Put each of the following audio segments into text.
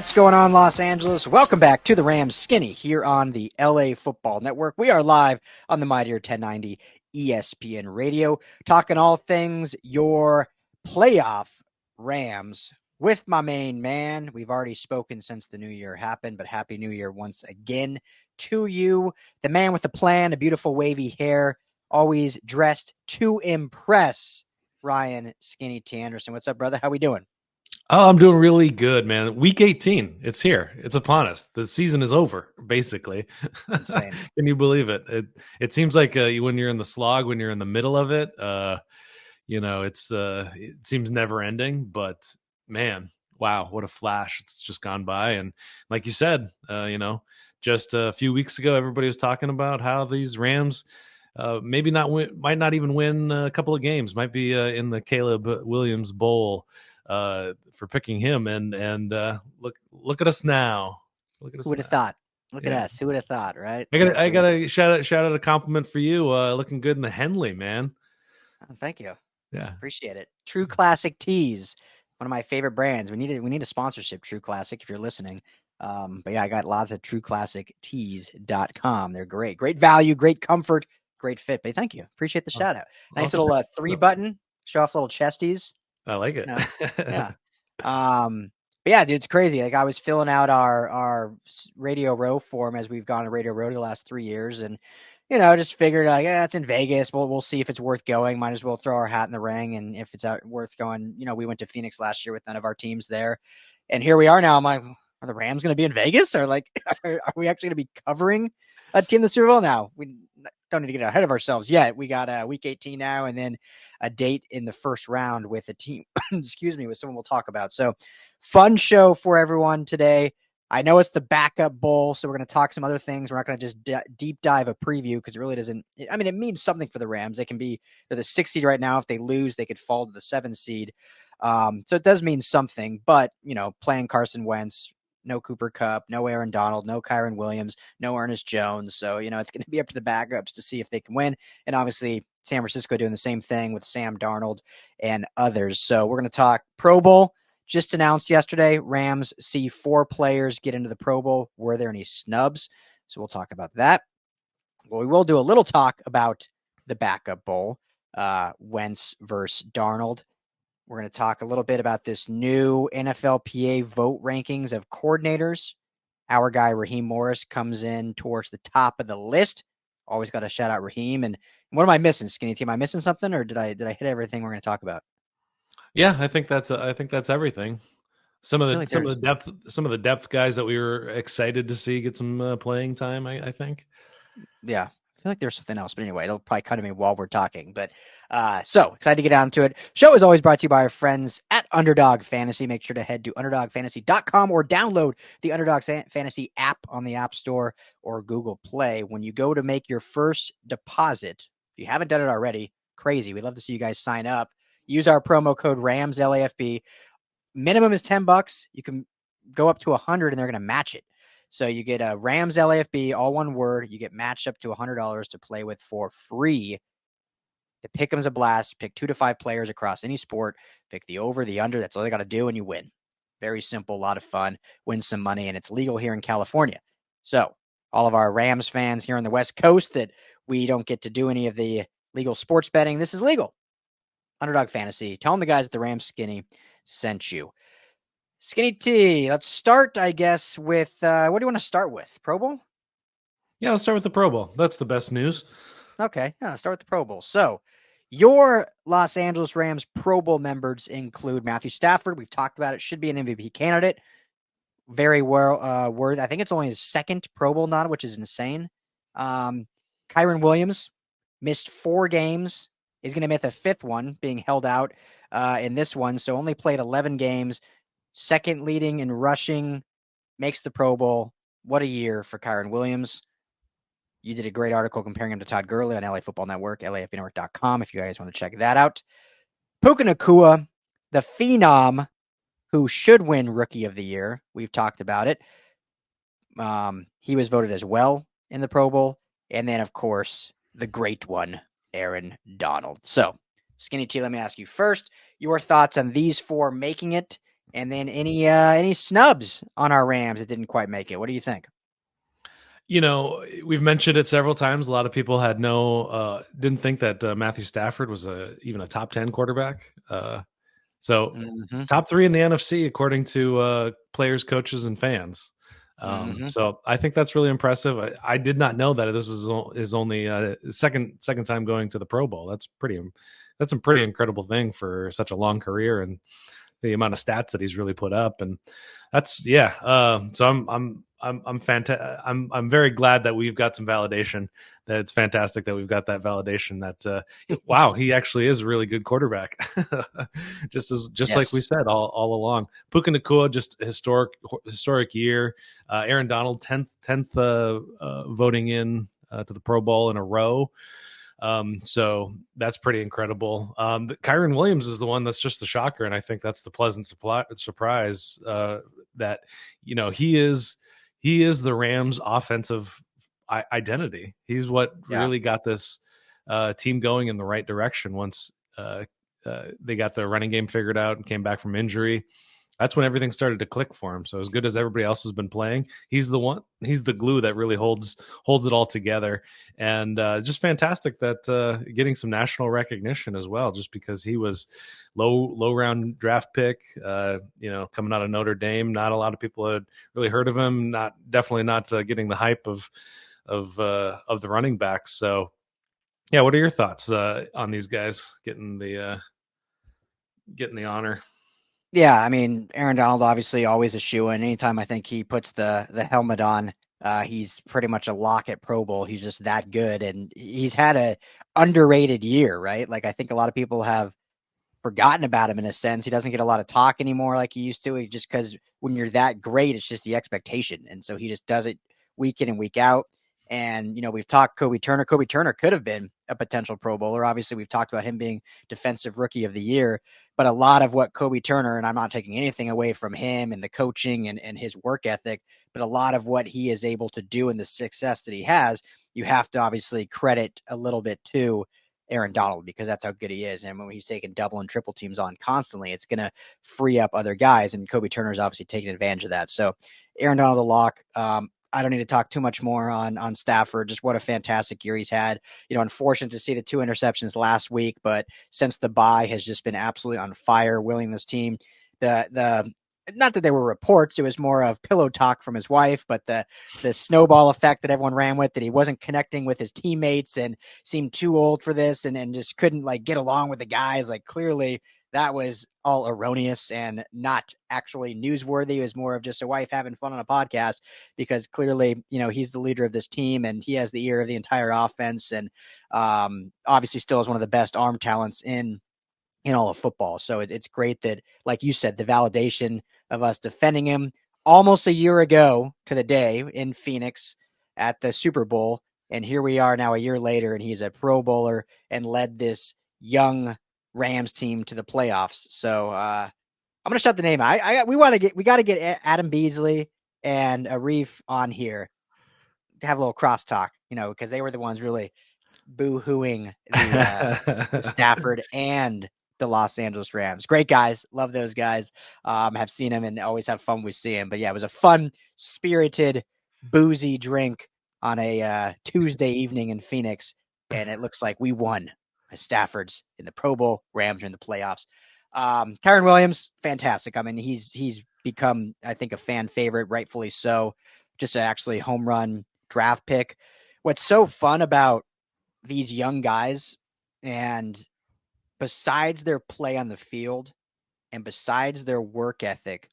What's going on, Los Angeles? Welcome back to the Rams Skinny here on the LA Football Network. We are live on the Mightier 1090 ESPN Radio, talking all things your playoff Rams with my main man. We've already spoken since the new year happened, but Happy New Year once again to you. The man with the plan, a beautiful wavy hair, always dressed to impress, Ryan Skinny T. Anderson. What's up, brother? How we doing? Oh, I'm doing really good, man. Week 18, it's here. It's upon us. The season is over, basically. Insane. Can you believe it? It seems like when you're in the slog, when you're in the middle of it, it seems never ending. But man, wow, what a flash! It's just gone by. And like you said, just a few weeks ago, everybody was talking about how these Rams might not even win a couple of games, might be in the Caleb Williams Bowl. For picking him and look at us now. Look at us. Who would have thought? Look at us. Who would have thought, right? I got a shout out a compliment for you. Looking good in the Henley, man. Oh, thank you. Yeah, appreciate it. True Classic Tees, one of my favorite brands. We need a sponsorship, True Classic, if you're listening. But yeah, I got lots of TrueClassicTees.com. They're great value, great comfort, great fit. But thank you, appreciate the shout out. Nice little 3-button, show off little chesties. I like it. Yeah. But yeah, dude, it's crazy. Like I was filling out our Radio Row form as we've gone to Radio Row the last 3 years, and just figured like, it's in Vegas. We'll see if it's worth going. Might as well throw our hat in the ring, and if it's worth going, we went to Phoenix last year with none of our teams there, and here we are now. I'm like, are the Rams going to be in Vegas, or like, are we actually going to be covering a team in the Super Bowl now? We don't need to get ahead of ourselves yet. We got week 18 now, and then a date in the first round with a team, with someone we'll talk about. So fun show for everyone today. I know it's the backup bowl, so we're going to talk some other things. We're not going to just deep dive a preview because it really doesn't. I mean, it means something for the Rams. They're the 6th seed right now. If they lose, they could fall to the 7th seed. So it does mean something, but playing Carson Wentz, no Cooper Kupp, no Aaron Donald, no Kyren Williams, no Ernest Jones. So, it's going to be up to the backups to see if they can win. And obviously San Francisco doing the same thing with Sam Darnold and others. So we're going to talk Pro Bowl. Just announced yesterday, Rams see 4 players get into the Pro Bowl. Were there any snubs? So we'll talk about that. Well, we will do a little talk about the backup bowl, Wentz versus Darnold. We're going to talk a little bit about this new NFLPA vote rankings of coordinators. Our guy, Raheem Morris, comes in towards the top of the list. Always got to shout out Raheem. And what am I missing, Skinny Team? Am I missing something, or did I hit everything we're going to talk about? Yeah, I think that's everything. Some of the depth guys that we were excited to see get some playing time. I think. Yeah. I feel like there's something else, but anyway, it'll probably cut to me while we're talking. But so excited to get down to it. Show is always brought to you by our friends at Underdog Fantasy. Make sure to head to underdogfantasy.com or download the Underdog Fantasy app on the App Store or Google Play. When you go to make your first deposit, if you haven't done it already, crazy. We'd love to see you guys sign up. Use our promo code RAMS LAFB. Minimum is $10. You can go up to 100 and they're going to match it. So you get a Rams LAFB, all one word. You get matched up to $100 to play with for free. The pick'em's a blast. Pick 2 to 5 players across any sport. Pick the over, the under. That's all they got to do, and you win. Very simple, a lot of fun. Win some money, and it's legal here in California. So all of our Rams fans here on the West Coast that we don't get to do any of the legal sports betting, this is legal. Underdog Fantasy. Tell them the guys at the Rams Skinny sent you. Skinny T, let's start, I guess, with what do you want to start with? Pro Bowl? Yeah, let's start with the Pro Bowl. That's the best news. Okay, yeah, let's start with the Pro Bowl. So your Los Angeles Rams Pro Bowl members include Matthew Stafford. We've talked about it. Should be an MVP candidate. Very well worth. I think it's only his 2nd Pro Bowl nod, which is insane. Kyren Williams missed 4 games. He's going to miss a 5th one, being held out in this one. So only played 11 games. 2nd leading in rushing, makes the Pro Bowl. What a year for Kyren Williams. You did a great article comparing him to Todd Gurley on LA Football Network, LAFBnetwork.com, if you guys want to check that out. Puka Nacua, the phenom who should win Rookie of the Year. We've talked about it. He was voted as well in the Pro Bowl. And then, of course, the great one, Aaron Donald. So, Skinny T, let me ask you first, your thoughts on these 4 making it, And then any snubs on our Rams that didn't quite make it? What do you think? We've mentioned it several times. A lot of people had didn't think that Matthew Stafford was even a top 10 quarterback. So Mm-hmm. top 3 in the NFC, according to players, coaches, and fans. Mm-hmm. So I think that's really impressive. I did not know that this is only second time going to the Pro Bowl. That's a pretty incredible thing for such a long career and the amount of stats that he's really put up. And that's so I'm very glad that we've got some validation. That it's fantastic that we've got that validation that wow, he actually is a really good quarterback. just like we Yes. said all along. Puka Nacua, just historic year. Aaron Donald, 10th voting in to the Pro Bowl in a row. So that's pretty incredible. Kyren Williams is the one that's just the shocker, and I think that's the pleasant surprise that he is the Rams' offensive identity. He's what Yeah. really got this team going in the right direction once they got the running game figured out and came back from injury. That's when everything started to click for him. So as good as everybody else has been playing, he's the glue that really holds it all together. And just fantastic that getting some national recognition as well, just because he was low round draft pick, coming out of Notre Dame. Not a lot of people had really heard of him. Definitely not getting the hype of the running backs. So yeah, what are your thoughts on these guys getting the honor? Yeah, I mean, Aaron Donald obviously always a shoo-in. Anytime I think he puts the helmet on, he's pretty much a lock at Pro Bowl. He's just that good, and he's had a underrated year, right? Like I think a lot of people have forgotten about him in a sense. He doesn't get a lot of talk anymore like he used to, just because when you're that great, it's just the expectation, and so he just does it week in and week out. And we've talked Kobie Turner. Kobie Turner could have been a potential Pro Bowler. Obviously, we've talked about him being Defensive Rookie of the Year, but a lot of what Kobie Turner, and I'm not taking anything away from him and the coaching and his work ethic, but a lot of what he is able to do and the success that he has, you have to obviously credit a little bit to Aaron Donald, because that's how good he is. And when he's taking double and triple teams on constantly, it's going to free up other guys. And Kobie Turner is obviously taking advantage of that. So Aaron Donald, a lock. I don't need to talk too much more on Stafford. Just what a fantastic year he's had. Unfortunate to see the 2 interceptions last week, but since the bye has just been absolutely on fire, willing this team. The not that there were reports, it was more of pillow talk from his wife, but the snowball effect that everyone ran with, that he wasn't connecting with his teammates and seemed too old for this and just couldn't like get along with the guys. Like clearly that was all erroneous and not actually newsworthy. It was more of just a wife having fun on a podcast, because clearly, he's the leader of this team and he has the ear of the entire offense. And obviously still is one of the best arm talents in all of football. So it's great that, like you said, the validation of us defending him almost a year ago to the day in Phoenix at the Super Bowl. And here we are now a year later, and he's a Pro Bowler and led this young Rams team to the playoffs. So I'm gonna shut the name. We got to get Adam Beasley and Arif on here to have a little crosstalk, because they were the ones really boo-hooing the Stafford and the Los Angeles Rams. Great guys. Love those guys. Have seen them and always have fun with seeing them. But yeah, it was a fun, spirited, boozy drink on a Tuesday evening in Phoenix. And it looks like we won. Stafford's in the Pro Bowl, Rams are in the playoffs. Kyren Williams, fantastic. I mean, he's become, I think, a fan favorite, rightfully so. Just actually home run draft pick. What's so fun about these young guys, and besides their play on the field and besides their work ethic,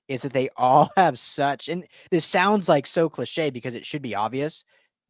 is that they all have such, and this sounds like so cliche because it should be obvious,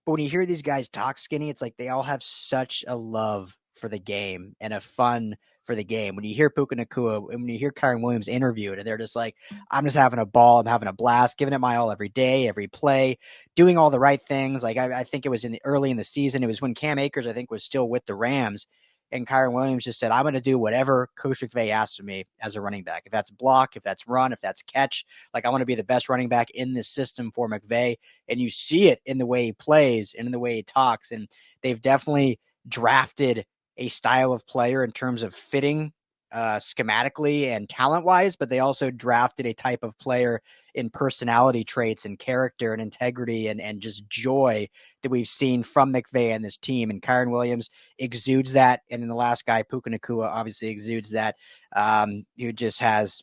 but when you hear these guys talk skinny, it's like they all have such a love for the game and a fun for the game. When you hear Puka Nacua and when you hear Kyren Williams interviewed, and they're just like, I'm just having a ball, I'm having a blast, giving it my all every day, every play, doing all the right things. Like I think it was early in the season. It was when Cam Akers, I think, was still with the Rams. And Kyren Williams just said, I'm going to do whatever Coach McVay asks of me as a running back. If that's block, if that's run, if that's catch, like I want to be the best running back in this system for McVay. And you see it in the way he plays and in the way he talks. And they've definitely drafted a style of player in terms of fitting schematically and talent-wise, but they also drafted a type of player in personality traits and character and integrity and just joy that we've seen from McVay and this team. And Kyren Williams exudes that. And then the last guy, Puka Nacua, obviously exudes that. Who just has,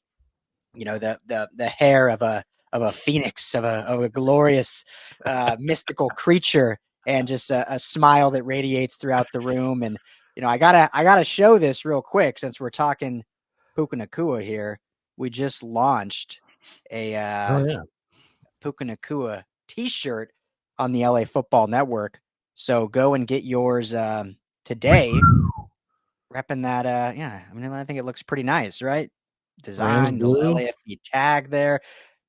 the hair of a phoenix, of a glorious, mystical creature, and just a smile that radiates throughout the room. And I gotta show this real quick since we're talking Puka Nacua here. We just launched a Oh yeah. Puka Nacua T-shirt on the LA Football Network. So go and get yours today. Repping that, I think it looks pretty nice, right? Rams Design, little blue. LAFB tag there,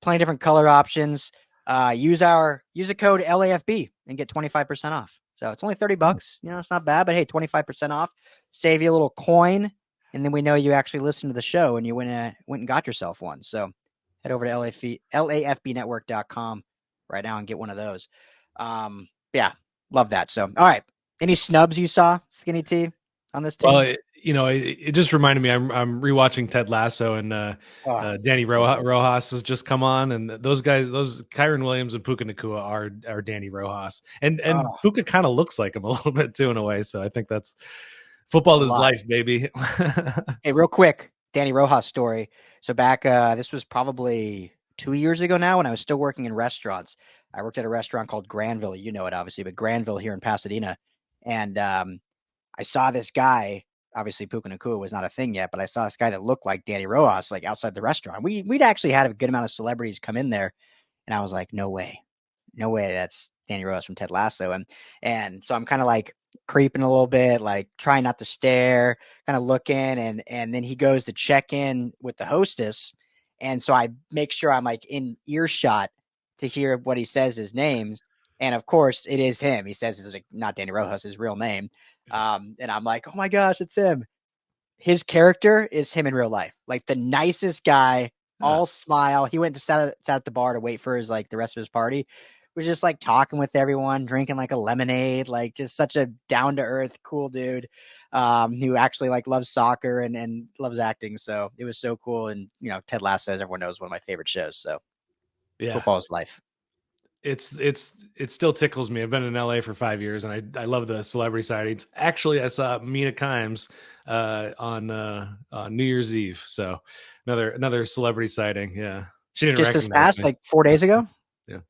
plenty of different color options. Use a code LAFB and get 25% off. So it's only $30. It's not bad, but hey, 25% off, save you a little coin, and then we know you actually listened to the show and you went and got yourself one. So head over to LAFBnetwork.com right now and get one of those. Yeah, love that. So, all right. Any snubs you saw, Skinny T, on this team? Well, it just reminded me. I'm rewatching Ted Lasso, and Danny Rojas has just come on, and those guys, those Kyren Williams and Puka Nacua are Danny Rojas, and Puka kind of looks like him a little bit too in a way. So I think that's football is life, baby. Hey, real quick, Danny Rojas story. So back, this was probably 2 years ago now, when I was still working in restaurants. I worked at a restaurant called Granville. You know it, obviously, but Granville here in Pasadena. And I saw this guy. Obviously, Puka Nacua was not a thing yet, but I saw this guy that looked like Danny Rojas, like outside the restaurant. We'd actually had a good amount of celebrities come in there, and I was like, no way, that's Danny Rojas from Ted Lasso. And so I'm kind of like creeping a little bit, like trying not to stare, kind of looking, and then he goes to check in with the hostess, and so I make sure I'm like in earshot to hear what he says, his name, and of course it is him. He says it's like not Danny Rojas, his real name. And I'm like, oh my gosh, it's him. His character is him in real life, like the nicest guy, all smile. He went to sat at the bar to wait for his, like, the rest of his party. Was just like talking with everyone, drinking like a lemonade, like just such a down to earth, cool dude, who actually like loves soccer and loves acting. So it was so cool. And Ted Lasso, as everyone knows, one of my favorite shows. So Yeah, football is life. it still tickles me. I've been in LA for 5 years, and I love the celebrity sightings. Actually, I saw Mina Kimes on New Year's Eve. So another celebrity sighting. Yeah, she didn't Just this recognize past, me. like 4 days ago. Yeah,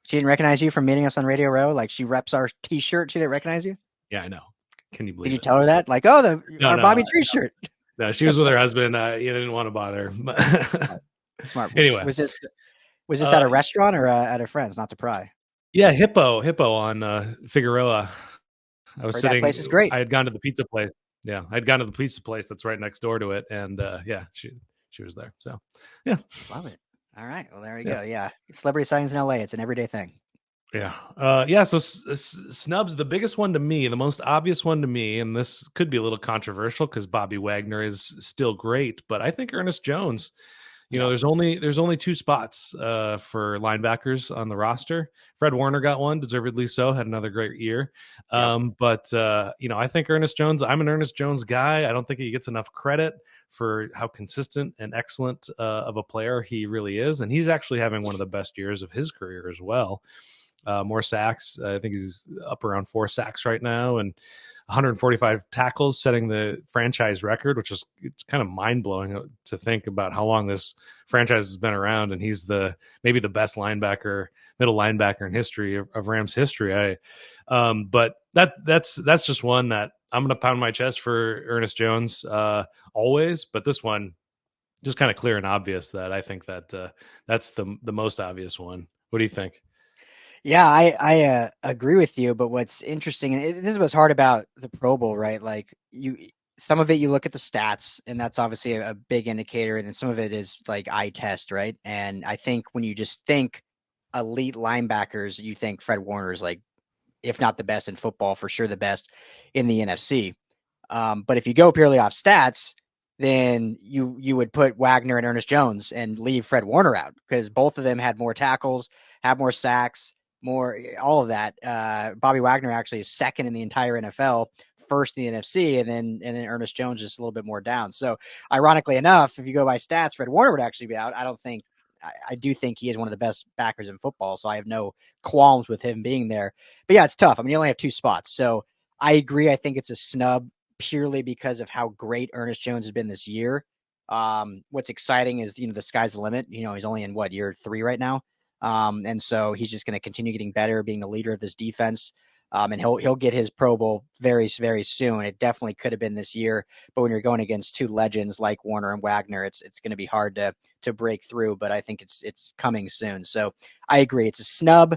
she didn't recognize you from meeting us on Radio Row. Like, she reps our T-shirt. She didn't recognize you. yeah, I know. Can you believe Did you it? tell her that? Like, oh, our Bobby Tree shirt. No, she was with her husband. You didn't want to bother. Smart. Anyway, Was this at a restaurant or at a friend's? Not to pry. Yeah, Hippo on Figueroa. I was sitting. That place is great. I had gone to the pizza place. Yeah, I'd gone to the pizza place that's right next door to it, and she was there. So yeah, love it. All right, well, there we go. Yeah, celebrity sightings in LA. It's an everyday thing. Yeah. So snubs, the biggest one to me, the most obvious one to me, and this could be a little controversial because Bobby Wagner is still great, but I think Ernest Jones. There's only two spots for linebackers on the roster. Fred Warner got one, deservedly so, had another great year. But I think Ernest Jones. I'm an Ernest Jones guy. I don't think he gets enough credit for how consistent and excellent of a player he really is, and he's actually having one of the best years of his career as well. More sacks. I think he's up around 4 sacks right now, and 145 tackles, setting the franchise record, which is kind of mind blowing to think about how long this franchise has been around. And he's maybe the best middle linebacker in history of Rams history. But that's just one that I'm going to pound my chest for Ernest Jones always. But this one, just kind of clear and obvious that I think that that's the most obvious one. What do you think? Yeah, I agree with you. But what's interesting, and this is what's hard about the Pro Bowl, right? Like, some of it you look at the stats, and that's obviously a big indicator, and then some of it is like eye test, right? And I think when you just think elite linebackers, you think Fred Warner is, like, if not the best in football, for sure the best in the NFC. But if you go purely off stats, then you would put Wagner and Ernest Jones and leave Fred Warner out, because both of them had more tackles, had more sacks, more, all of that. Bobby Wagner actually is second in the entire NFL first in the NFC, and then Ernest Jones is a little bit more down. So ironically enough, if you go by stats, Fred Warner would actually be out. I do think he is one of the best backers in football, so I have no qualms with him being there. But yeah, it's tough. I mean, you only have 2 spots. So I agree. I think it's a snub purely because of how great Ernest Jones has been this year. What's exciting is, the sky's the limit. He's only in year 3 right now. And so he's just going to continue getting better, being the leader of this defense. And he'll get his Pro Bowl very, very soon. It definitely could have been this year, but when you're going against 2 legends like Warner and Wagner, it's going to be hard to break through. But I think it's coming soon. So I agree, it's a snub.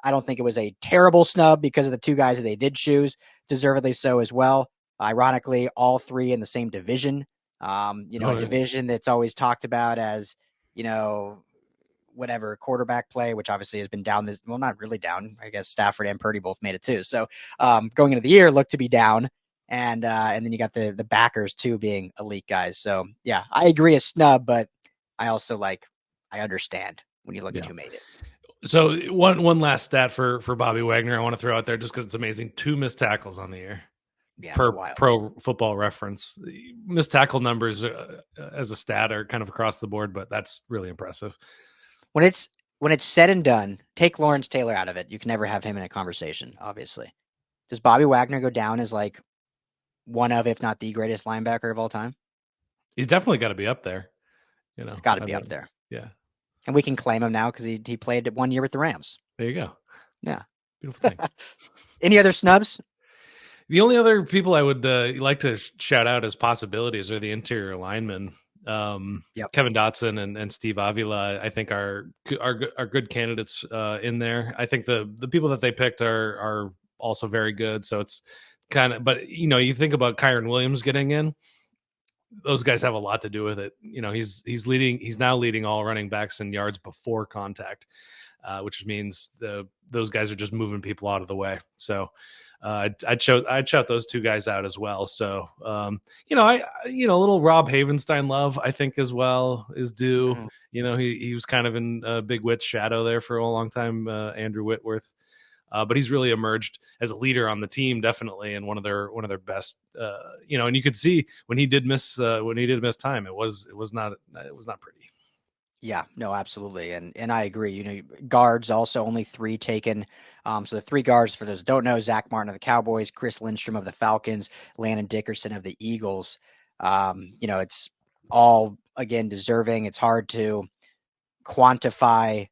I don't think it was a terrible snub because of the 2 guys that they did choose, deservedly so as well. Ironically, all 3 in the same division. A division that's always talked about as, whatever quarterback play, which obviously has been down not really down. I guess Stafford and Purdy both made it too. So going into the year looked to be down. And then you got the backers too being elite guys. So yeah, I agree, a snub, but I also I understand when you look at who made it. So one last stat for Bobby Wagner I want to throw out there just because it's amazing. 2 missed tackles on the year. Yeah, per Pro Football Reference. Missed tackle numbers as a stat are kind of across the board, but that's really impressive. When it's said and done, take Lawrence Taylor out of it. You can never have him in a conversation, obviously. Does Bobby Wagner go down as one of, if not the greatest linebacker of all time? He's definitely got to be up there. It's got to be up there. Yeah. And we can claim him now because he played 1 year with the Rams. There you go. Yeah. Beautiful thing. Any other snubs? The only other people I would like to shout out as possibilities are the interior linemen. Kevin Dotson and Steve Avila, I think are good candidates in there. I think the people that they picked are also very good. So it's kind of, but you think about Kyren Williams getting in, those guys have a lot to do with it. He's now leading all running backs in yards before contact, which means those guys are just moving people out of the way. So I'd shout those 2 guys out as well. So, a little Rob Havenstein love, I think, as well is due. Mm-hmm. He was kind of in Big Whit's shadow there for a long time, Andrew Whitworth. But he's really emerged as a leader on the team, definitely, and one of their best. And you could see when he did miss time, it was not pretty. Yeah, no, absolutely. And I agree. Guards also only 3 taken. So the 3 guards, for those who don't know, Zach Martin of the Cowboys, Chris Lindstrom of the Falcons, Landon Dickerson of the Eagles. It's all, again, deserving. It's hard to quantify,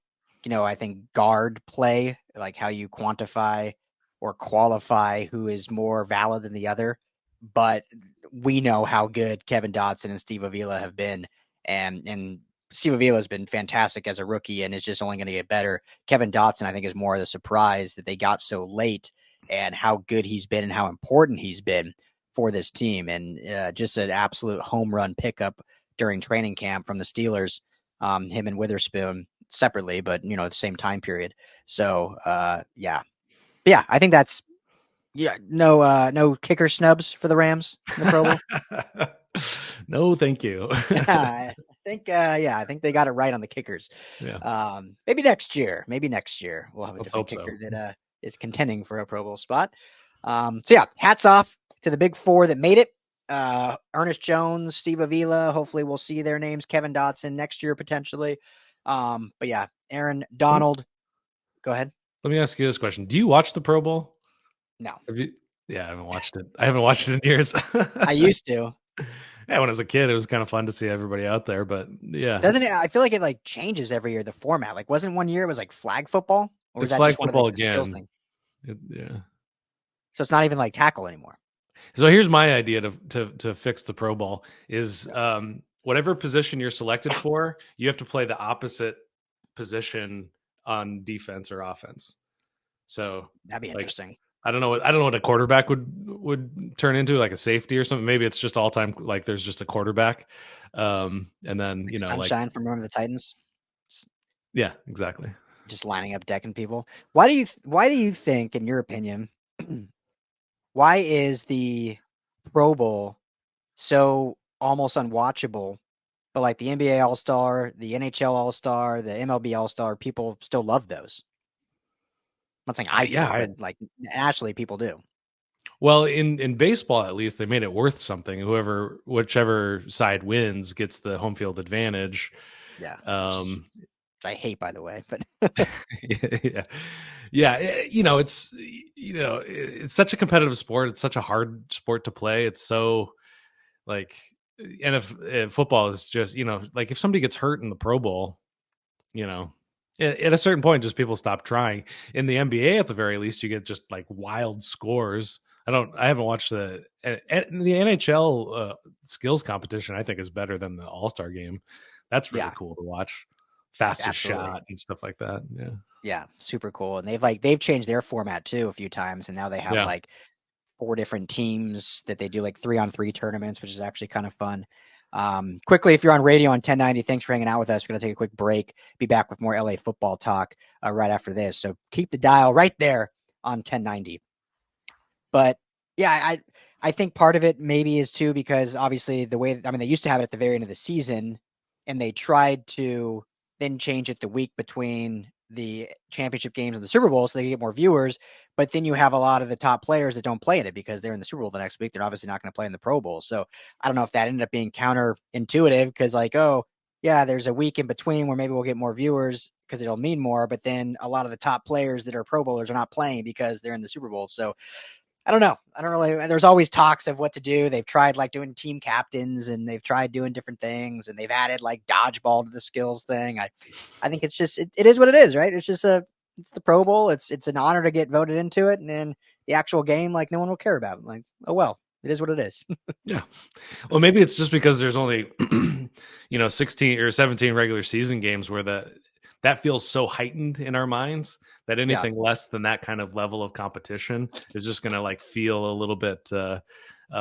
I think guard play, like how you quantify or qualify who is more valid than the other. But we know how good Kevin Dotson and Steve Avila have been. And Steve Avila has been fantastic as a rookie and is just only going to get better. Kevin Dotson, I think, is more of the surprise that they got so late and how good he's been and how important he's been for this team. And just an absolute home run pickup during training camp from the Steelers, him and Witherspoon separately, but, the same time period. So, yeah. But yeah, I think that's, no kicker snubs for the Rams in the Pro Bowl. No, thank you. I think they got it right on the kickers. Yeah. Maybe next year we'll have a different kicker that is contending for a Pro Bowl spot. So yeah, hats off to the big 4 that made it. Ernest Jones, Steve Avila. Hopefully we'll see their names. Kevin Dotson next year potentially. But yeah, Aaron Donald. Go ahead. Let me ask you this question: do you watch the Pro Bowl? No. Yeah, I haven't watched it. I haven't watched it in years. I used to. Yeah, when I was a kid, it was kind of fun to see everybody out there. But yeah, doesn't it? I feel like it changes every year. The format, wasn't 1 year it was flag football, or was that flag just one football of the skills thing? Yeah. So it's not even tackle anymore. So here's my idea to fix the Pro Bowl is whatever position you're selected for, you have to play the opposite position on defense or offense. So that'd be interesting. I don't know what a quarterback would turn into, like a safety or something. Maybe it's just all time, there's just a quarterback. And then, Sunshine from Remember the Titans. Yeah, exactly. Just lining up, decking people. Why do you think, in your opinion, why is the Pro Bowl so almost unwatchable? But the NBA All-Star, the NHL All-Star, the MLB All-Star, people still love those. I'm not saying I do, but actually people do. Well, in baseball, at least, they made it worth something. Whichever side wins gets the home field advantage. Yeah. Um, I hate, by the way, but yeah, yeah. It's such a competitive sport. It's such a hard sport to play. It's so like, and if football is just, like if somebody gets hurt in the Pro Bowl, at a certain point, just people stop trying. In the NBA, at the very least, you get just like wild scores. I haven't watched the NHL skills competition. I think is better than the All-Star game. That's really yeah, cool to watch. Fastest absolutely. shot and stuff like that. Yeah. Yeah, super cool. And they've changed their format too a few times, and now they have Yeah. like 4 different teams that they do like 3-on-3 tournaments, which is actually kind of fun. Quickly, if you're on radio on 1090, thanks for hanging out with us. We're going to take a quick break, be back with more LA football talk right after this. So keep the dial right there on 1090. But yeah, I think part of it maybe is too because obviously they used to have it at the very end of the season, and they tried to then change it the week between the championship games and the Super Bowl so they get more viewers. But then you have a lot of the top players that don't play in it because they're in the Super Bowl the next week. They're obviously not going to play in the Pro Bowl. So I don't know if that ended up being counterintuitive because like, oh, yeah, there's a week in between where maybe we'll get more viewers because it'll mean more. But then a lot of the top players that are Pro Bowlers are not playing because they're in the Super Bowl. So I don't know. I don't really. There's always talks of what to do. They've tried like doing team captains, and they've tried doing different things, and they've added like dodgeball to the skills thing. I think it's just it is what it is, right? It's the Pro Bowl. It's an honor to get voted into it, and then the actual game, like no one will care about. Like, oh well, it is what it is. Yeah. Well, maybe it's just because there's only 16 or 17 regular season games where that feels so heightened in our minds that Yeah, anything less than that kind of level of competition is just going to like feel a little bit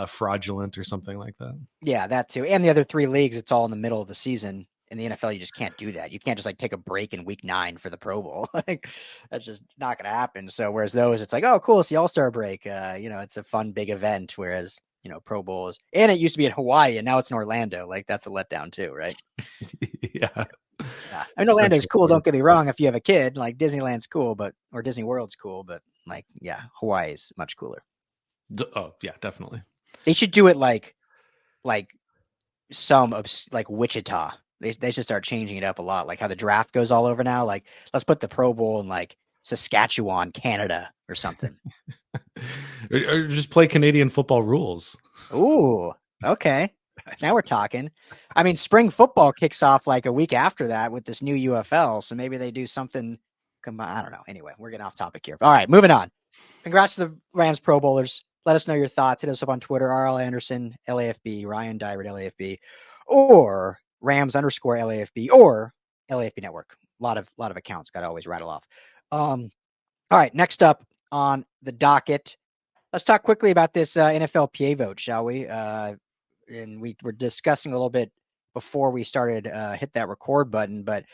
fraudulent or something like that. yeah, that too. And the other 3 leagues, it's all in the middle of the season. In the NFL, you just can't do that. You can't just like take a break in week 9 for the Pro Bowl. Like that's just not going to happen. So whereas those, it's like, oh, cool, it's the All-Star break. It's a fun big event. Whereas Pro Bowl is, and it used to be in Hawaii, and now it's in Orlando. Like that's a letdown too, right? Yeah. Yeah, I mean Such Orlando's a cool. Don't get me wrong. If you have a kid, like Disneyland's cool, or Disney World's cool, but like yeah, Hawaii is much cooler. Oh yeah, definitely. They should do it like some of like Wichita. They should start changing it up a lot, like how the draft goes all over now. Like let's put the Pro Bowl in like Saskatchewan, Canada, or something. or just play Canadian football rules. Ooh, okay. Now we're talking. I mean, spring football kicks off like a week after that with this new UFL, so maybe they do something. I don't know. Anyway, we're getting off topic here. All right, moving on. Congrats to the Rams Pro Bowlers. Let us know your thoughts. Hit us up on Twitter, RL Anderson, LAFB, Ryan Dyrud, LAFB, or Rams _ LAFB, or LAFB Network. A lot of accounts. Got to always rattle off. All right, next up on the docket, let's talk quickly about this NFLPA vote, shall we? And we were discussing a little bit before we started hit that record button, but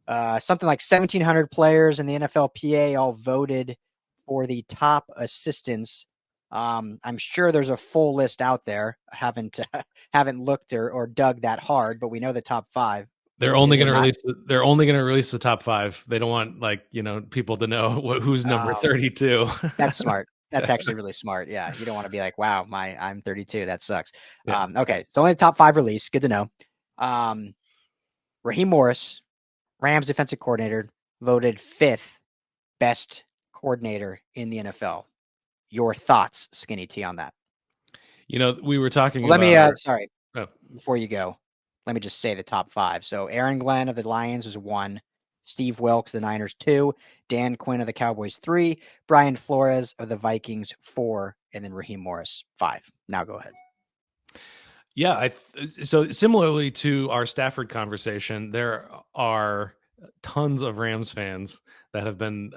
something like 1,700 players in the NFLPA all voted for the top assistants. I'm sure there's a full list out there. I haven't looked or dug that hard, but we know the top 5. They're only Is going there to not? release. They're only going to release the top 5. They don't want people to know who's number 32. That's smart. That's actually really smart. Yeah, you don't want to be like, wow, I'm 32. That sucks. Yeah. Okay, so only the top 5 release. Good to know. Raheem Morris, Rams defensive coordinator, voted 5th best coordinator in the NFL. Your thoughts, Skinny T, on that? We were talking Well, let me, about sorry, before you go, let me just say the top 5. So Aaron Glenn of the Lions was 1, Steve Wilks of the Niners 2, Dan Quinn of the Cowboys 3, Brian Flores of the Vikings 4, and then Raheem Morris 5. Now go ahead. Yeah, so similarly to our Stafford conversation, there are tons of Rams fans that have been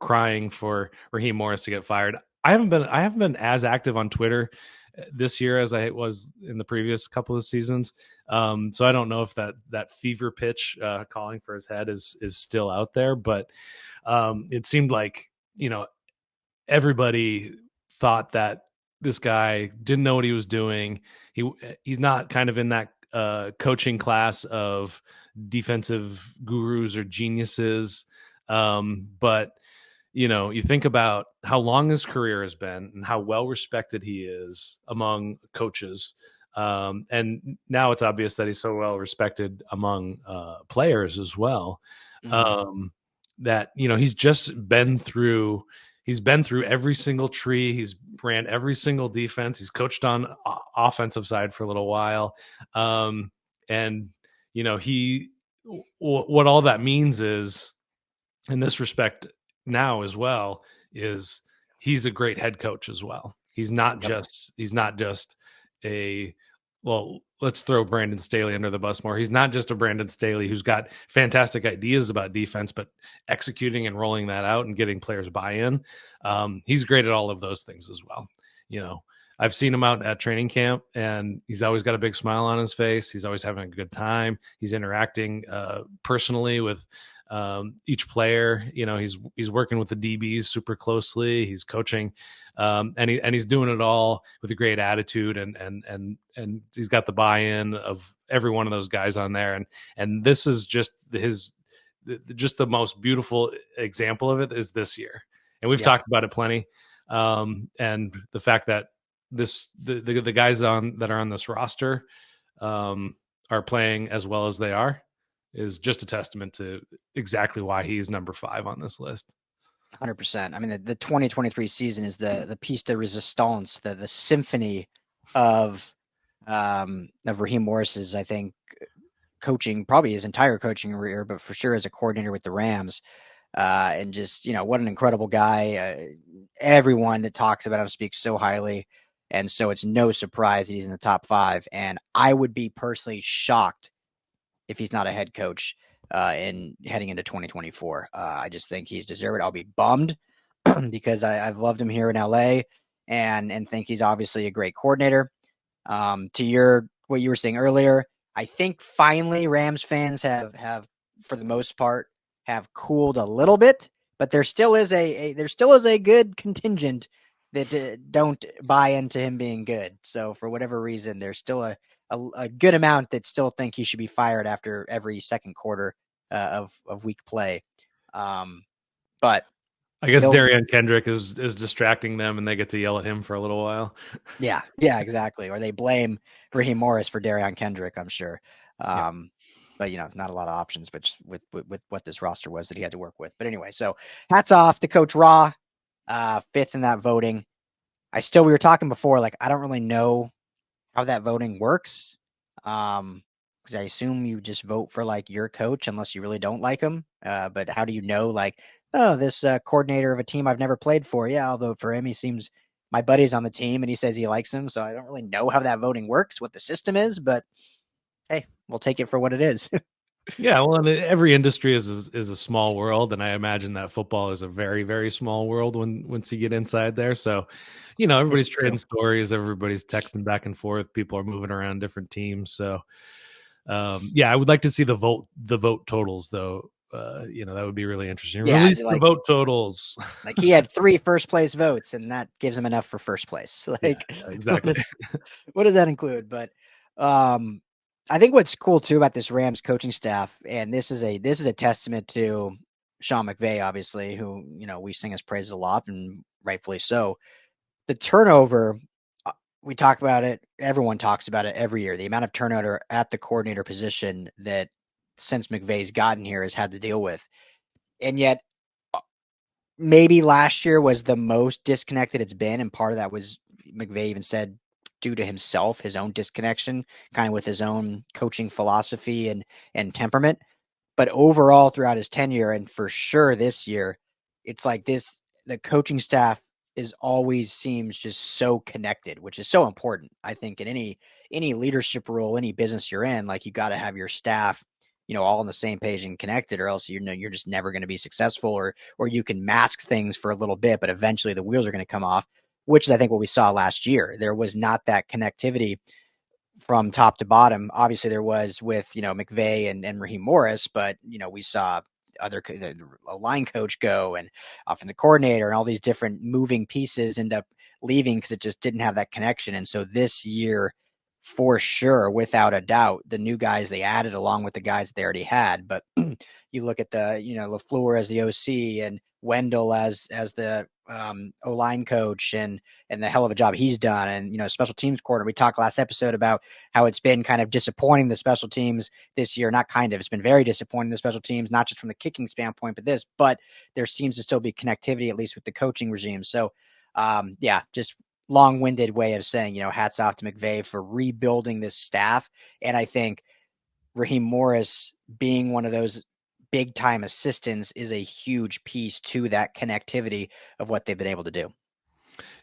crying for Raheem Morris to get fired. I haven't been as active on Twitter this year as I was in the previous couple of seasons. So I don't know if that fever pitch calling for his head is still out there, but it seemed like everybody thought that this guy didn't know what he was doing. He's not kind of in that coaching class of defensive gurus or geniuses, but you think about how long his career has been and how well respected he is among coaches. And now it's obvious that he's so well respected among players as well. That, he's been through every single tree. He's ran every single defense. He's coached on offensive side for a little while. And, what all that means is, in this respect now as well, is he's a great head coach as well. He's not just a, well, let's throw Brandon Staley under the bus more. He's not just a Brandon Staley who's got fantastic ideas about defense, but executing and rolling that out and getting players buy-in. He's great at all of those things as well. I've seen him out at training camp, and he's always got a big smile on his face. He's always having a good time. He's interacting personally with each player. He's working with the DBs super closely. He's coaching, and he's doing it all with a great attitude, and he's got the buy-in of every one of those guys on there. And this is just the most beautiful example of it is this year. And we've talked about it plenty. And the fact that the guys that are on this roster are playing as well as they are is just a testament to exactly why he's number 5 on this list. 100%. I mean, the 2023 season is the piece de resistance, the symphony of Raheem Morris's, I think, coaching, probably his entire coaching career, but for sure as a coordinator with the Rams. And just, what an incredible guy. Everyone that talks about him speaks so highly. And so it's no surprise that he's in the top 5. And I would be personally shocked if he's not a head coach in heading into 2024. I just think he's deserved it. I'll be bummed because I've loved him here in LA and think he's obviously a great coordinator. To what you were saying earlier, I think finally Rams fans have for the most part have cooled a little bit, but there still is a good contingent that don't buy into him being good. So for whatever reason, there's still a good amount that still think he should be fired after every second quarter of week play. But I guess Derion Kendrick is distracting them, and they get to yell at him for a little while. Yeah, exactly. Or they blame Raheem Morris for Derion Kendrick, I'm sure. But not a lot of options, but just with what this roster was that he had to work with. But anyway, so hats off to Coach Raw, 5th in that voting. We were talking before, like, I don't really know how that voting works. Because I assume you just vote for like your coach unless you really don't like him. But how do you know, like, oh, this coordinator of a team I've never played for? Yeah, I'll vote for him. He seems my buddy's on the team and he says he likes him. So I don't really know how that voting works, what the system is, but hey, we'll take it for what it is. Yeah, well, every industry is a small world, and I imagine that football is a very, very small world once you get inside there. So, everybody's trading stories, everybody's texting back and forth, people are moving around different teams. So, I would like to see the vote totals, though. That would be really interesting. Yeah, release the vote totals. Like he had 3 first place votes, and that gives him enough for first place. Like, yeah, exactly. What does that include? But I think what's cool too about this Rams coaching staff, and this is a testament to Sean McVay, obviously, who we sing his praises a lot, and rightfully so. The turnover, we talk about it. Everyone talks about it every year. The amount of turnover at the coordinator position that since McVay's gotten here has had to deal with, and yet maybe last year was the most disconnected it's been, and part of that was McVay even said due to himself, his own disconnection, kind of with his own coaching philosophy and temperament. But overall, throughout his tenure, and for sure this year, it's like the coaching staff always seems just so connected, which is so important. I think in any leadership role, any business you're in, like you got to have your staff, all on the same page and connected, or else you're just never going to be successful, or you can mask things for a little bit, but eventually the wheels are going to come off, which is I think what we saw last year. There was not that connectivity from top to bottom. Obviously there was with, McVay and Raheem Morris, but we saw a line coach go and offensive coordinator and all these different moving pieces end up leaving because it just didn't have that connection. And so this year, for sure, without a doubt, the new guys they added along with the guys they already had. But you look at the, LaFleur as the OC and Wendell as the O-line coach and the hell of a job he's done, and special teams coordinator. We talked last episode about how it's been kind of disappointing the special teams this year. Not kind of, it's been very disappointing the special teams, not just from the kicking standpoint, but there seems to still be connectivity, at least with the coaching regime. So just long-winded way of saying, hats off to McVay for rebuilding this staff. And I think Raheem Morris being one of those big time assistants is a huge piece to that connectivity of what they've been able to do.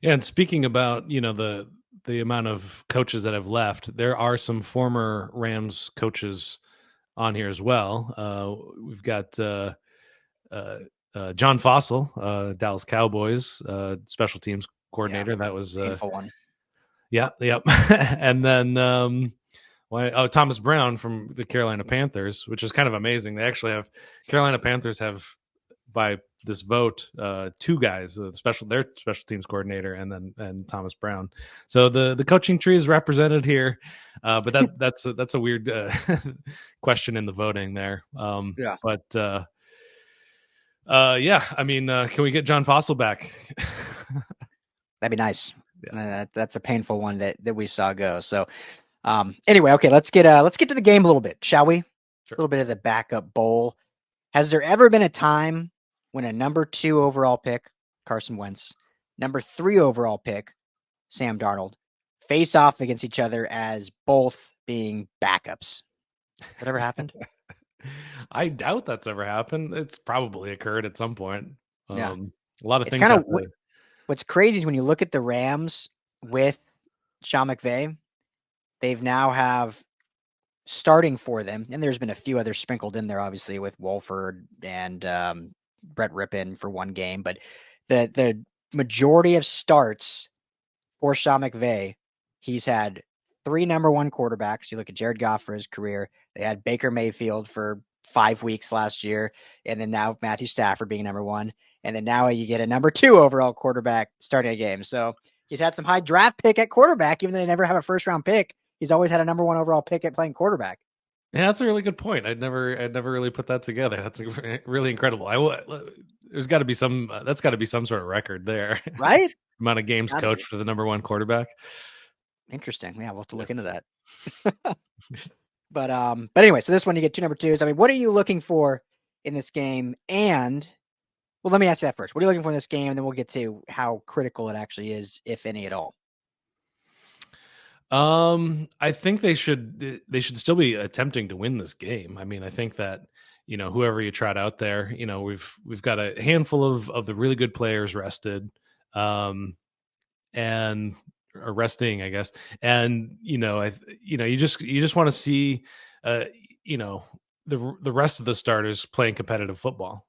Yeah. And speaking about, the amount of coaches that have left, there are some former Rams coaches on here as well. We've got John Fossil, Dallas Cowboys, special teams coordinator. That was painful one. Yeah. Yep. And then, Thomas Brown from the Carolina Panthers, which is kind of amazing. They actually have Carolina Panthers have, by this vote, two guys, their special teams coordinator and Thomas Brown. So the coaching tree is represented here, but that's a weird question in the voting there. But I mean, can we get John Fossil back? That'd be nice. Yeah. That's a painful one that we saw go. So. Anyway, okay, let's get to the game a little bit, shall we? Sure. A little bit of the backup bowl. Has there ever been a time when a number 2 overall pick, Carson Wentz, number 3 overall pick, Sam Darnold, face off against each other as both being backups? Whatever happened? I doubt that's ever happened. It's probably occurred at some point. Yeah. A lot of things. What's crazy is when you look at the Rams with Sean McVay, they've now have starting for them, and there's been a few others sprinkled in there, obviously, with Wolford and Brett Rippon for one game. But the majority of starts for Sean McVay, he's had 3 number 1 quarterbacks. You look at Jared Goff for his career. They had Baker Mayfield for 5 weeks last year, and then now Matthew Stafford being number 1. And then now you get a number 2 overall quarterback starting a game. So he's had some high draft pick at quarterback, even though they never have a first round pick. He's always had a number 1 overall pick at playing quarterback. Yeah, that's a really good point. I'd never really put that together. That's really incredible. There's got to be that's got to be some sort of record there, right? Amount of games coached for the number 1 quarterback. Interesting. Yeah, we'll have to look into that. But anyway, so this one you get 2 number 2s. I mean, what are you looking for in this game? And well, let me ask you that first. What are you looking for in this game? And then we'll get to how critical it actually is, if any at all. I think they should still be attempting to win this game. I mean, I think that, whoever you trot out there, we've got a handful of the really good players rested, and resting, I guess. And, you just want to see, the rest of the starters playing competitive football.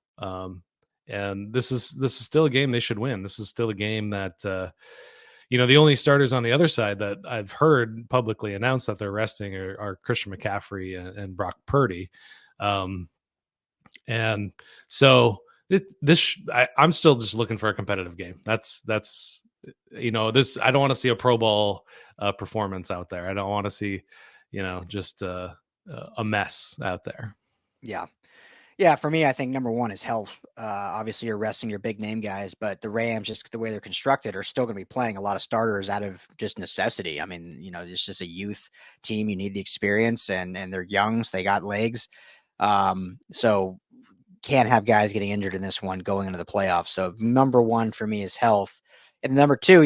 And this is still a game they should win. This is still a game that, the only starters on the other side that I've heard publicly announce that they're resting are Christian McCaffrey and Brock Purdy. And so I'm still just looking for a competitive game. That's this, I don't want to see a Pro Bowl performance out there. I don't want to see, just a mess out there. Yeah. Yeah, for me, I think number 1 is health. Obviously, you're resting your big name guys, but the Rams, just the way they're constructed, are still going to be playing a lot of starters out of just necessity. I mean, it's just a youth team. You need the experience, and they're young, so they got legs. So can't have guys getting injured in this one going into the playoffs. So number 1 for me is health. And number 2,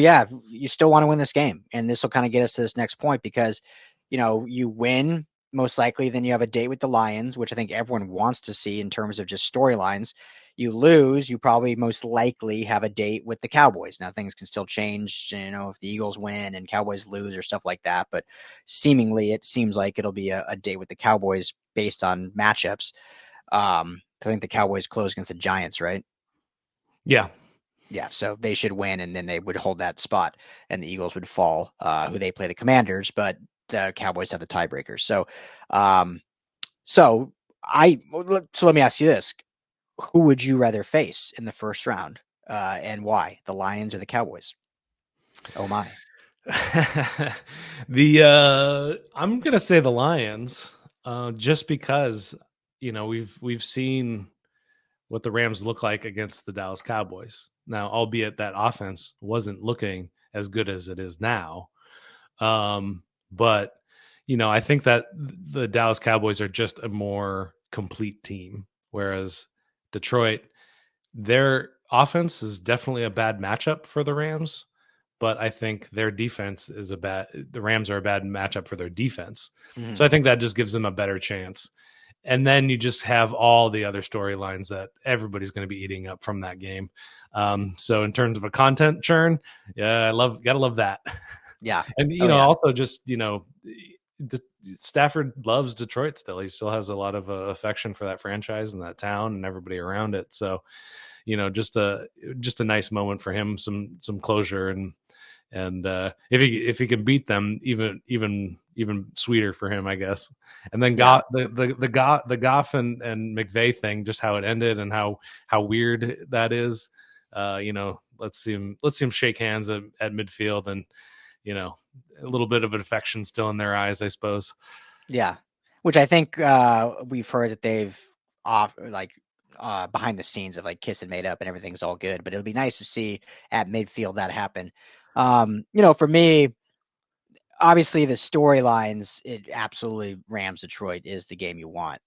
you still want to win this game. And this will kind of get us to this next point because, you win most likely, then you have a date with the Lions, which I think everyone wants to see in terms of just storylines. You lose, you probably most likely have a date with the Cowboys. Now, things can still change, if the Eagles win and Cowboys lose or stuff like that. But seemingly, it seems like it'll be a date with the Cowboys based on matchups. I think the Cowboys close against the Giants, right? Yeah. Yeah, so they should win, and then they would hold that spot, and the Eagles would fall, who they play the Commanders, but the Cowboys have the tiebreakers. So, so let me ask you this: who would you rather face in the first round, and why? The Lions or the Cowboys? Oh my! I'm gonna say the Lions, just because we've seen what the Rams look like against the Dallas Cowboys. Now, albeit that offense wasn't looking as good as it is now. But, I think that the Dallas Cowboys are just a more complete team, whereas Detroit, their offense is definitely a bad matchup for the Rams, but I think their defense is the Rams are a bad matchup for their defense. Mm-hmm. So I think that just gives them a better chance. And then you just have all the other storylines that everybody's going to be eating up from that game. So in terms of a content churn, yeah, gotta love that. Yeah. And, also just, Stafford loves Detroit still. He still has a lot of affection for that franchise and that town and everybody around it. So, just a nice moment for him, some closure, and if he can beat them, even sweeter for him, I guess. And then Yeah. the Goff and McVay thing, just how it ended and how weird that is. Let's see him shake hands at midfield, and a little bit of an affection still in their eyes, I suppose. Yeah, which I think we've heard that they've behind the scenes of like kiss and made up and everything's all good. But it'll be nice to see at midfield that happen. For me, obviously the storylines, it absolutely Rams Detroit is the game you want.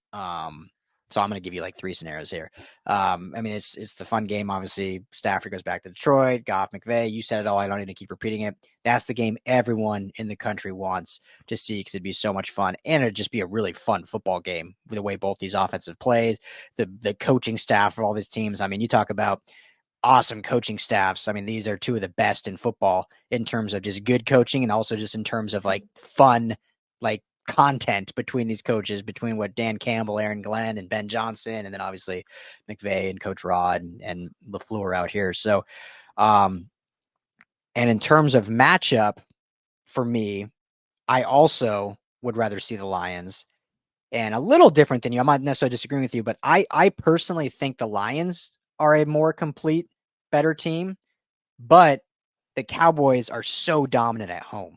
So I'm going to give you like three scenarios here. It's the fun game. Obviously, Stafford goes back to Detroit. Goff, McVay. You said it all. I don't need to keep repeating it. That's the game everyone in the country wants to see because it'd be so much fun, and it'd just be a really fun football game with the way both these offensive plays, the coaching staff for all these teams. I mean, you talk about awesome coaching staffs. I mean, these are two of the best in football in terms of just good coaching and also just in terms of like fun, like content between these coaches, between what Dan Campbell, Aaron Glenn, and Ben Johnson, and then obviously McVay and Coach Rod and LaFleur out here. So, and in terms of matchup, for me, I also would rather see the Lions. And a little different than you. I'm not necessarily disagreeing with you, but I personally think the Lions are a more complete, better team. But the Cowboys are so dominant at home.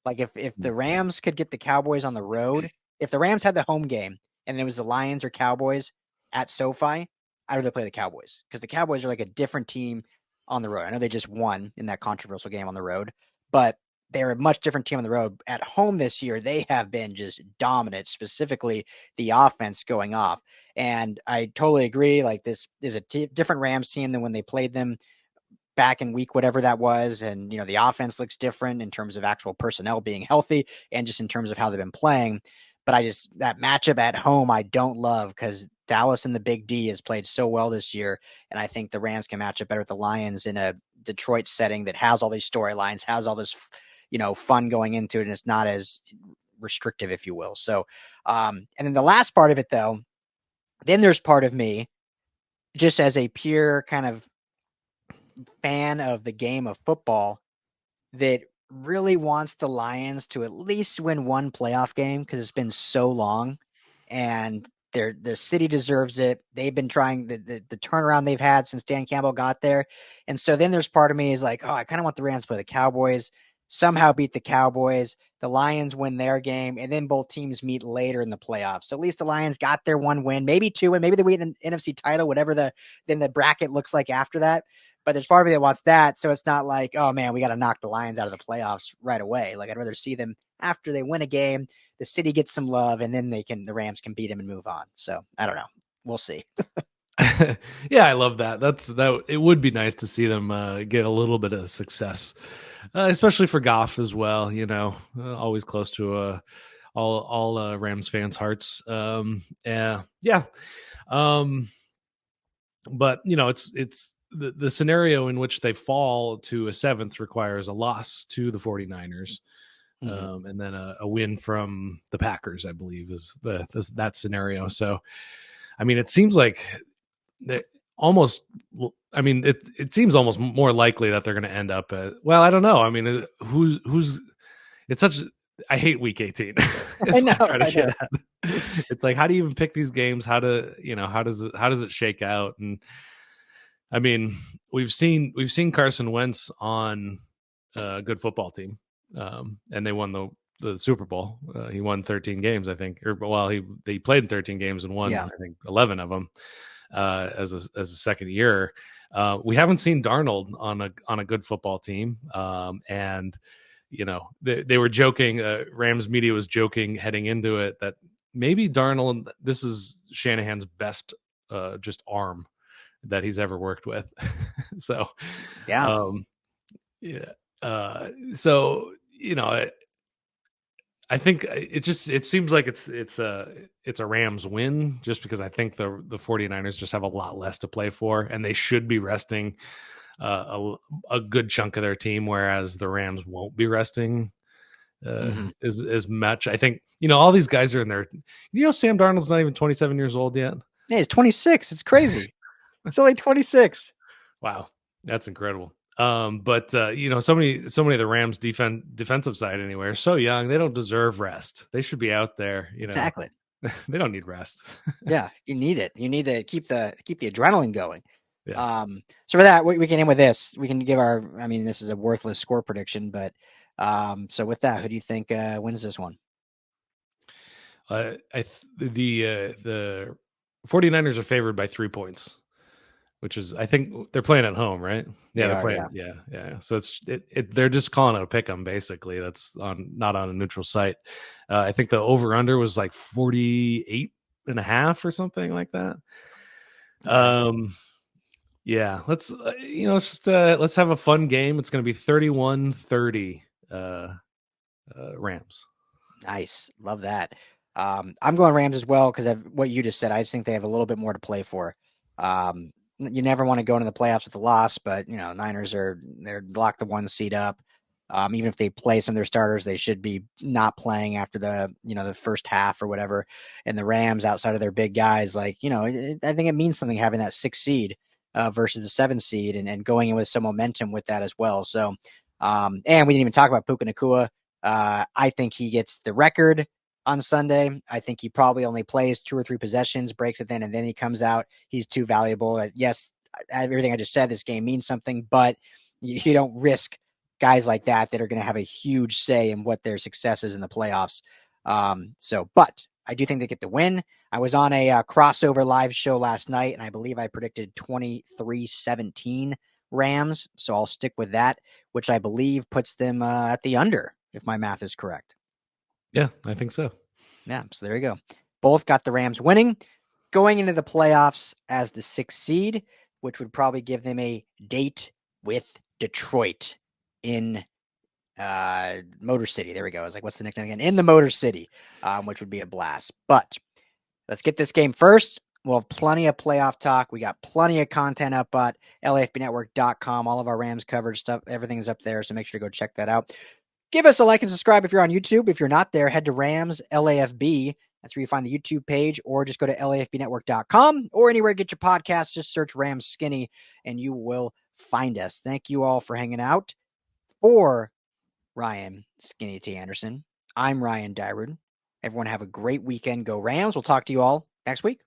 Like if the Rams could get the Cowboys on the road, if the Rams had the home game and it was the Lions or Cowboys at SoFi, I'd rather play the Cowboys because the Cowboys are like a different team on the road. I know they just won in that controversial game on the road, but they're a much different team on the road. At home this year, they have been just dominant, specifically the offense going off. And I totally agree. Like this is a different Rams team than when they played them back in week whatever that was. And the offense looks different in terms of actual personnel being healthy and just in terms of how they've been playing. But that matchup at home I don't love because Dallas and the Big D has played so well this year, and I think the Rams can match up better with the Lions in a Detroit setting that has all these storylines, has all this fun going into it, and it's not as restrictive, if you will. So and then the last part of it though, then there's part of me just as a pure kind of fan of the game of football that really wants the Lions to at least win one playoff game because it's been so long, and the city deserves it. They've been trying the turnaround they've had since Dan Campbell got there, and so then there's part of me is like, oh, I kind of want the Rams to play the Cowboys, somehow beat the Cowboys, the Lions win their game, and then both teams meet later in the playoffs. So at least the Lions got their one win, maybe two, and maybe they win the NFC title, whatever then the bracket looks like after that. But there's part of me that wants that. So it's not like, oh man, we got to knock the Lions out of the playoffs right away. Like I'd rather see them after they win a game, the city gets some love, and then the Rams can beat them and move on. So I don't know. We'll see. Yeah, I love that. That. It would be nice to see them get a little bit of success, especially for Goff as well. Always close to all Rams fans' hearts. Yeah. But it's the scenario in which they fall to a seventh requires a loss to the 49ers. And then a win from the Packers, I believe, is that scenario. So, I mean, it seems like it seems almost more likely that they're going to end up well, I don't know. I mean, who's it's such, I hate week 18. I know. It's like, how do you even pick these games? How does it shake out? And I mean, we've seen Carson Wentz on a good football team. And they won the Super Bowl. He won 13 games, I think. They played in 13 games and won, I think, 11 of them. as a second year. We haven't seen Darnold on a good football team, and they were joking. Rams media was joking heading into it that maybe Darnold, this is Shanahan's best just arm that he's ever worked with. So, Yeah. Yeah. So I think it seems like it's a Rams win, just because I think the 49ers just have a lot less to play for, and they should be resting a good chunk of their team, whereas the Rams won't be resting as much. I think all these guys are in there. Sam Darnold's not even 27 years old yet. Yeah, he's 26. It's crazy. It's only 26. Wow, that's incredible. But so many of the Rams defensive side anyway are so young, they don't deserve rest. They should be out there. Exactly. They don't need rest. Yeah, you need it. You need to keep the adrenaline going. Yeah. So for that, we can end with this. We can give this is a worthless score prediction, but so with that, who do you think wins this one? The 49ers are favored by 3 points, which is, I think they're playing at home, right? Yeah, they're playing. Yeah. So they're just calling it a pick 'em, basically. That's not on a neutral site. I think the over under was like 48.5 or something like that. Okay. Yeah, let's let's have a fun game. It's going to be 31-30 Rams. Nice. Love that. I'm going Rams as well because of what you just said. I just think they have a little bit more to play for. You never want to go into the playoffs with a loss, but Niners they're locked the 1 seed up. Even if they play some of their starters, they should be not playing after the first half or whatever. And the Rams, outside of their big guys, I think it means something having that 6 seed versus the 7 seed and going in with some momentum with that as well. So, and we didn't even talk about Puka Nacua. I think he gets the record on Sunday. I think he probably only plays 2 or 3 possessions, breaks it then, and then he comes out. He's too valuable. Yes, everything I just said, this game means something, but you don't risk guys like that are going to have a huge say in what their success is in the playoffs. But I do think they get the win. I was on a crossover live show last night, and I believe I predicted 23-17 Rams. So I'll stick with that, which I believe puts them at the under, if my math is correct. Yeah, I think so. Yeah, so there you go. Both got the Rams winning, going into the playoffs as the 6th seed, which would probably give them a date with Detroit in Motor City. There we go. I was like, what's the nickname again? In the Motor City, which would be a blast. But let's get this game first. We'll have plenty of playoff talk. We got plenty of content up at LAFBnetwork.com. All of our Rams coverage stuff, everything's up there. So make sure to go check that out. Give us a like and subscribe if you're on YouTube. If you're not there, head to Rams LAFB. That's where you find the YouTube page, or just go to LAFBnetwork.com or anywhere you get your podcasts. Just search Rams Skinny and you will find us. Thank you all for hanging out. For Ryan Skinny T. Anderson, I'm Ryan Dyrud. Everyone have a great weekend. Go Rams. We'll talk to you all next week.